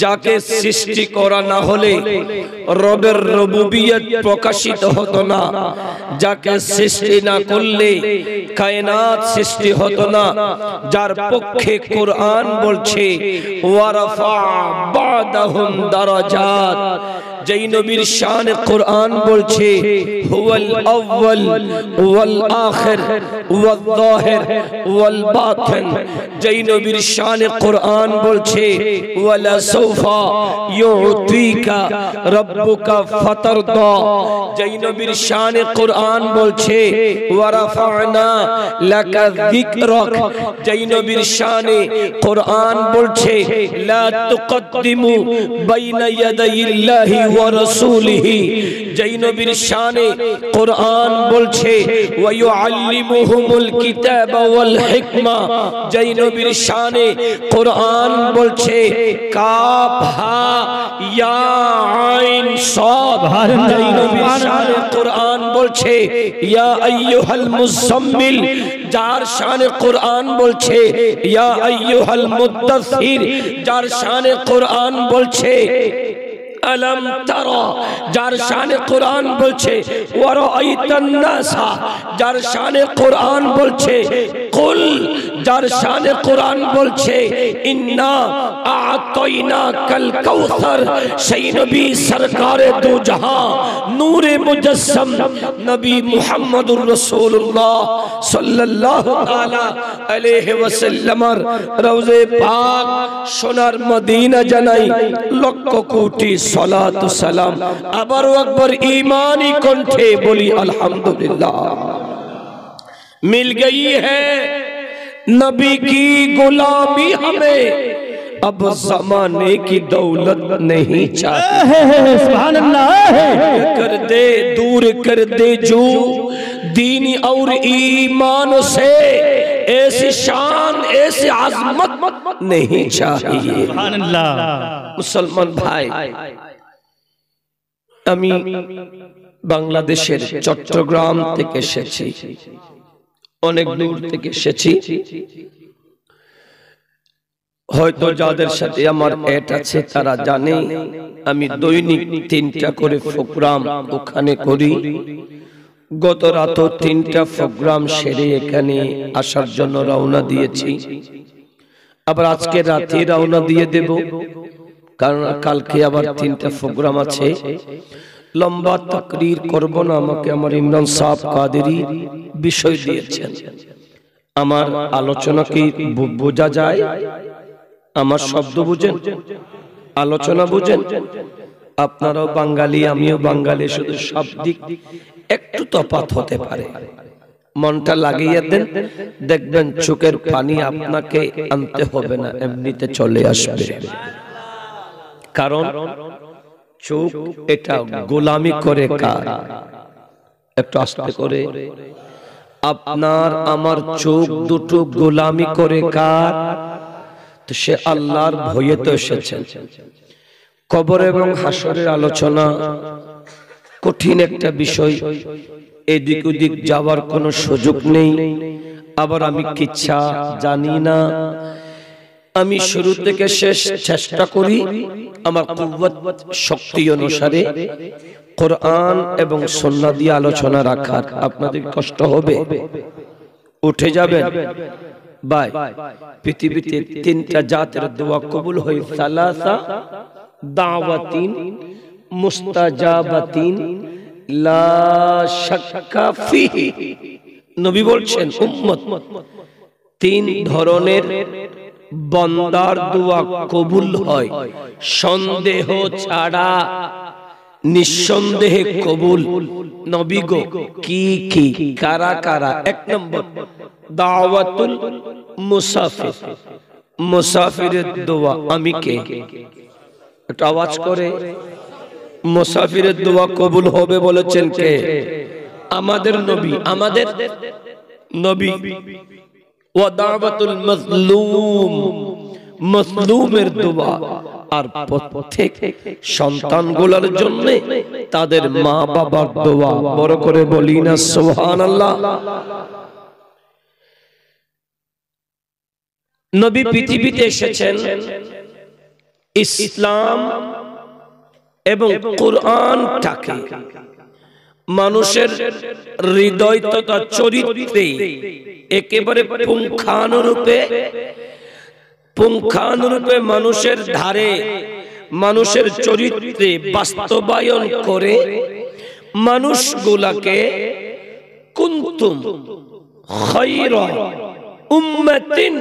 যাকে সৃষ্টি করা না হলে রবের রুবুবিয়ত প্রকাশিত হতো না, যাকে সৃষ্টি না করলে কায়নাত সৃষ্টি হতো না, যার পক্ষে কোরআন বলছে ওয়ারাফা বাদাহুম দারাজাত, যেই নবীর শানে কোরআন বলছে হুয়াল আউয়াল ওয়াল আখির ওয়াল যাহির ওয়াল বাতিন, যেই নবীর শানে কোরআন বলছে ওয়ালা সাউফা ইউতিকা রাব্বুকা ফাতারদা, যেই নবীর শানে কোরআন বলছে ওয়ারাফা'না লাকা যিকরাক, যেই নবীর শানে কোরআন বলছে লা তুকদ্দিমু বাইনা ইয়াদাইল্লাহি ওয়া রাসূলিহি, যেই নবীর শানে কোরআন বলছে ওয়া ইউআল্লিমুহুমুল কিতাবা ওয়াল হিকমা, যেই নবীর শানে কোরআন বলছে কাফ হা ইয়া আইন সাদ, যেই নবীর শানে কোরআন বলছে ইয়া আইয়ুহাল মুজাম্মিল, যার শানে কোরআন বলছে ইয়া আইয়ুহাল মুদ্দাসসির, যার শানে কোরআন বলছে আলম তারা, যার শানে কোরআন বলছে ওয়ারাআইতান নাসা, যার শানে কোরআন বলছে কুল, যার শানে কোরআন বলছে ইন্না আ'তাইনাকাল কাউসার, সেই নবী সরকারে দু জাহান নূরে মুজাসসাম নবী মুহাম্মদুর রাসূলুল্লাহ সাল্লাল্লাহু তাআলা আলাইহি ওয়াসাল্লামের রওজে পাক সোনার মদিনা জানাই লক্ষ কোটি সালাতু সালাম। আবার আকবার ईमानी कंठे बोली अल्हम्दुलिल्लाह। मिल गई है नबी की गुलामी हमें, अब जमाने की दौलत नहीं चाहिए। सुभान अल्लाह। कर दे दूर कर दे जो दीन और ईमान से, ऐसी शान ऐसी आजमत नहीं चाहिए। सुभान अल्लाह। मुसलमान भाई, আমি বাংলাদেশের চট্টগ্রাম থেকে এসেছি, অনেক দূর থেকে এসেছি। হয়তো যাদের সাথে আমার এট আছে তারা জানে আমি দৈনিক 3টা করে প্রোগ্রাম ওখানে করি। গত রাতও 3টা প্রোগ্রাম সেরে এখানে আসার জন্য রওনা দিয়েছি। আবার আজকে রাতে রওনা দিয়ে দেব, কারণ কালকে আবার 3টা প্রোগ্রাম আছে। লম্বা তাকরীর করব না, আমাকে আমার ইমরান সাহেব কাদেরী বিষয় দিয়েছেন। আমার আলোচনা কি বোঝা যায়? আমার শব্দ বুঝেন, আলোচনা বুঝেন? আপনারাও বাঙালি, আমিও বাঙালি, শুধু শাব্দিক একটু তফাৎ হতে পারে। মনটা লাগিয়ে দেন, দেখবেন চোখের পানি আপনাকে আনতে হবে না, এমনিতে চলে আসবে। কারণ চোখ এটা গোলামি করে কার? একটু আস্তে করে। আপনার আমার চোখ দুটো গোলামি করে কার? তো সে আল্লাহর ভয়ে তো এসেছেন। কবর এবং হাসরের আলোচনা কঠিন একটা বিষয়, এদিক ওদিক যাওয়ার কোনো সুযোগ নেই। আবার আমি কিচ্ছা জানি না, আমি শুরু থেকে শেষ চেষ্টা করি আমার কুওয়াত শক্তি অনুসারে কোরআন এবং সুন্নাহ দিয়ে আলোচনা রাখার। আপনাদের কষ্ট হবে, উঠে যাবেন ভাই। পৃথিবীতে 3টা জাতের দোয়া কবুল হয়, সালাসা দাওয়াতিন মুস্তাজাবাতিন লা শাক্কা ফিহি। নবী বলছেন উম্মত 3 ধরনের বান্দার দোয়া কবুল হয়, সন্দেহ ছাড়া, নিঃসন্দেহে কবুল। নবী গো কি কি কারা কারা? 1 নম্বর দাওয়াতুল মুসাফির, মুসাফিরের দোয়া। আমি কে? একটা আওয়াজ করে। মুসাফিরের দোয়া কবুল হবে বলেছেন কে? আমাদের নবী, আমাদের নবী। ওয়া দাওয়াতুল মাজলুম, মাজলুমের দোয়া। আর প্রত্যেক সন্তানগুলোর জন্য তাদের মা বাবার দোয়া। বড় করে বলি না সুবহানাল্লাহ। নবী পৃথিবীতে এসেছেন ইসলাম এবং কোরআনটাকে মানুষের হৃদয় তথা চরিত্রে একেবারে পুঙ্খানুরূপে মানুষের ধারে মানুষের চরিত্রে বাস্তবায়ন করে মানুষগুলাকে কুনতুম খায়রা উম্মাতিন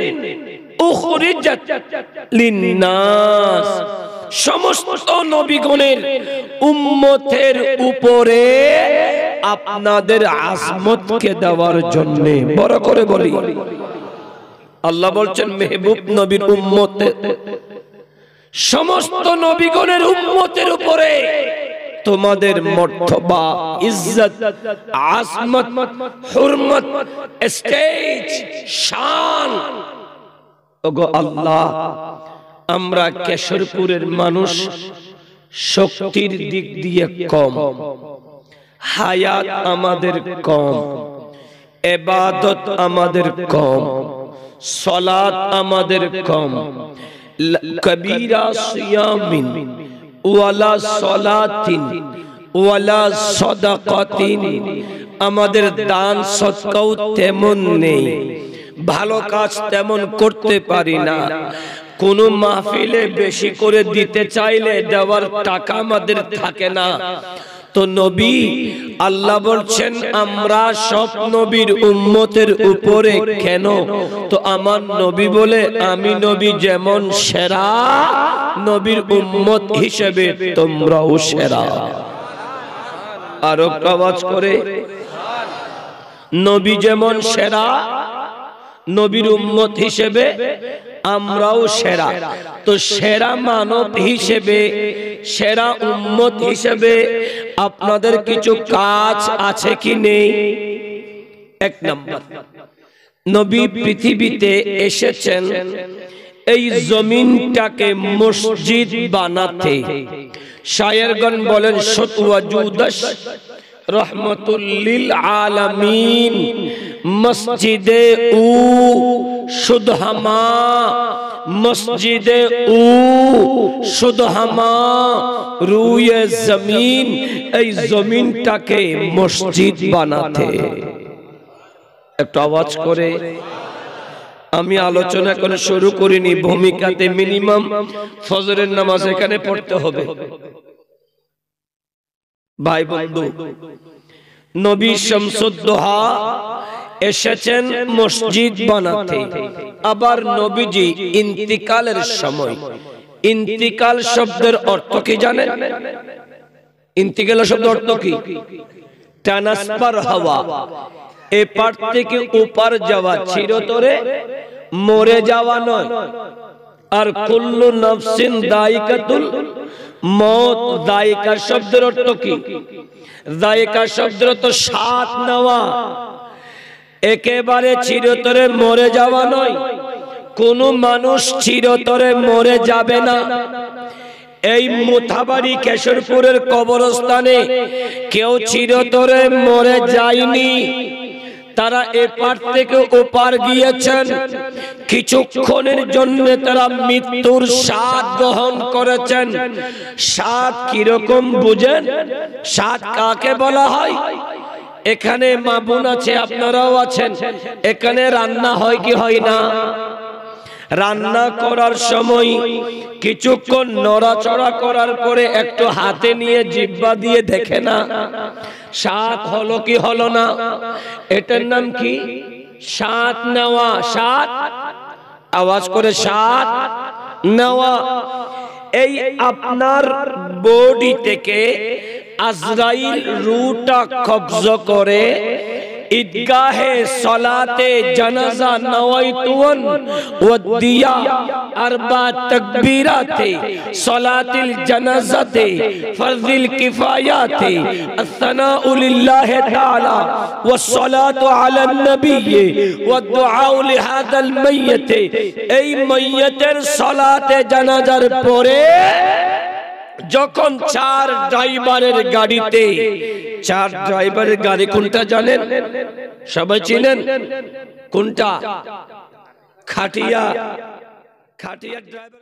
উখরিজাত লিন্নাস, সমস্ত নবীগণের উম্মতের উপরে আপনাদের আজমতকে দেওয়ার জন্য। বড় করে বলি, আল্লাহ বলছেন মেহবুব নবীর উম্মতের, সমস্ত নবীগণের উম্মতের উপরে তোমাদের মর্তবা, ইজ্জত, আজমত, হুরমত, স্টেজ, শান। ওগো আল্লাহ, আমরা কেশরপুরের মানুষ শক্তির দিক দিয়ে কম, হায়াত আমাদের কম, ইবাদত আমাদের কম, সালাত আমাদের কম, কবীরা সিয়ামিন ওয়ালা সালাতিন ওয়ালা সাদাকাতিন, আমাদের দান সদকাও তেমন নেই, ভালো কাজ তেমন করতে পারি না, কোন মাহফিলে বেশি করে দিতে চাইলে দেওয়ার টাকা আমাদের থাকে না। তো নবী, আল্লাহ বলছেন আমরা সব নবীর উম্মতের উপরে কেন? তো আমার নবী বলে আমি নবী যেমন সেরা, নবীর উম্মত হিসেবে তোমরাও সেরা। আরো আওয়াজ করে, নবী যেমন সেরা, নবীর উম্মত হিসেবে আমরাও সেরা। তো সেরা মানব হিসেবে, সেরা উম্মত হিসেবে আপনাদের কিছু কাজ আছে কি নেই? এক নাম্বার, নবী পৃথিবীতে এসেছেন এই জমিনটাকে মসজিদ বানাতে। শায়েরগণ বলেন শতওয়াজুদাস রহমাতুল লিল আলামিন মসজিদে উ শুদহামা, মসজিদে উ শুদহামা রুয়ে জমিন, এই জমিনটাকে মসজিদ বানাতে। একটু আওয়াজ করে, আমি আলোচনা করে শুরু করিনি, ভূমিকাতে মিনিমাম ফজরের নামাজ এখানে পড়তে হবে। ভাই বন্ধু, নবী শামসুদ্দোহা এসেছেন মসজিদ বানাতে। আবার নবীজি ইন্তিকালের সময়, ইন্তিকাল শব্দের অর্থ কি জানেন? ইন্তিকাল শব্দের অর্থ কি? ট্রান্সফার হওয়া, এপার থেকে ওপার যাওয়া, চিরতরে মরে যাওয়া নয়। আর কুল্লু নাফসিন দায়িকাতুল মওত, দায়িকা শব্দের অর্থ কি? দায়িকা শব্দের অর্থ স্বাদ নেওয়া, একেবারে চিরতরে মরে যাওয়া নয়। কোন মানুষ চিরতরে মরে যাবে না। এই মুথাবাড়ি কেশরপুরের কবরস্থানে কেউ চিরতরে মরে যায়নি, তারা এপার থেকে ওপার গিয়েছেন, কিছুক্ষণের জন্য তারা মৃত্যুর স্বাদ গ্রহণ করেছেন। স্বাদ কিরকম বুঝেন? স্বাদ কাকে বলা হয়? এখানে মা বোন আছে, আপনারাও আছেন, এখানে রান্না হয় কি হয় না? রান্না করার সময় কিছুক্ষণ নড়াচড়া করার পরে একটু হাতে নিয়ে জিহ্বা দিয়ে দেখে না স্বাদ হলো কি হলো না? এটার নাম কি? স্বাদ নেওয়া। স্বাদ, আওয়াজ করে, স্বাদ নেওয়া। এই আপনার বডি থেকে আজরাইল রূহটা কবজা করে ঈদগাহে সলাতে জানাজা নওয়াইতুন ওয়াদিয়া আরবা তাকবীরাতে সলাতিল জানাজাতে ফরজিল কিফায়াতে আসসানাউ লিল্লাহি তাআলা ওয়াসসালাতু আলান নবী ওয়াদুআউ লিহাদাল মাইয়্যিত, এই মাইয়্যিতের সলাতে জানাজার পরে যখন চার ড্রাইভারের গাড়িতে, চার ড্রাইভারের গাড়ি কোনটা জানেন? সবাই চিনেন কোনটা? খাটিয়া খাটিয়া ড্রাইভার